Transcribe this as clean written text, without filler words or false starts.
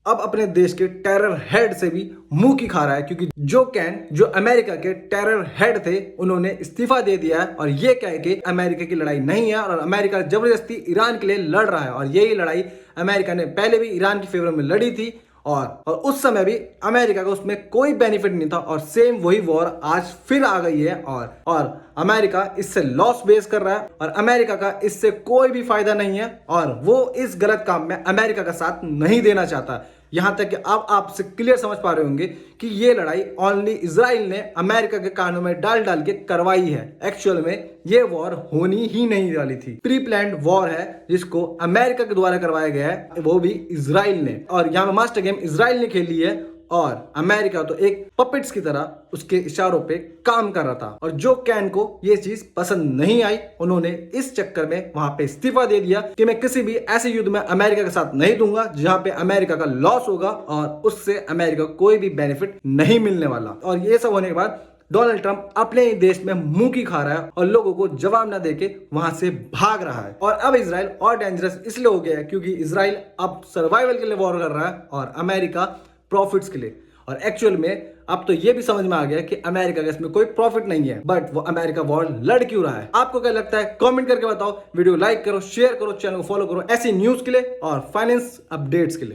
अब अपने देश के टेरर हेड से भी मुंह की खा रहा है, क्योंकि जो कैन जो अमेरिका के टेरर हेड थे उन्होंने इस्तीफा दे दिया है और ये कह के अमेरिका की लड़ाई नहीं है और अमेरिका जबरदस्ती ईरान के लिए लड़ रहा है। और यही लड़ाई अमेरिका ने पहले भी ईरान की फेवर में लड़ी थी और उस समय भी अमेरिका को उसमें कोई बेनिफिट नहीं था और सेम वही वॉर आज फिर आ गई है और अमेरिका इससे लॉस बेस कर रहा है और अमेरिका का इससे कोई भी फायदा नहीं है और वो इस गलत काम में अमेरिका का साथ नहीं देना चाहता। यहां तक कि अब आपसे क्लियर समझ पा रहे होंगे कि ये लड़ाई ओनली इजराइल ने अमेरिका के कानों में डाल डाल के करवाई है। एक्चुअल में ये वॉर होनी ही नहीं वाली थी, प्री प्लान्ड वॉर है जिसको अमेरिका के द्वारा करवाया गया है, वो भी इजराइल ने। और यहाँ पे मास्टर गेम इजराइल ने खेली है और अमेरिका तो एक पपेट्स की तरह उसके इशारों पे काम कर रहा था। और जो कैन को ये चीज पसंद नहीं आई, उन्होंने इस चक्कर में वहां पे इस्तीफा दे दिया कि मैं किसी भी ऐसे युद्ध में अमेरिका के साथ नहीं दूंगा जहां पे अमेरिका का लॉस होगा और उससे अमेरिका को कोई भी बेनिफिट नहीं मिलने वाला। और ये सब होने के बाद डोनाल्ड ट्रंप अपने ही देश में मुंह की खा रहा है और लोगों को जवाब ना देके वहां से भाग रहा है। और अब इजराइल और डेंजरस इसलिए हो गया है क्योंकि इजराइल अब सर्वाइवल के लिए वॉर कर रहा है और अमेरिका प्रॉफिट्स के लिए। और एक्चुअल में अब तो ये भी समझ में आ गया कि अमेरिका का इसमें कोई प्रॉफिट नहीं है, बट वो अमेरिका वॉर लड़ क्यों रहा है। आपको क्या लगता है कमेंट करके बताओ। वीडियो लाइक करो, शेयर करो, चैनल को फॉलो करो ऐसी न्यूज के लिए और फाइनेंस अपडेट्स के लिए।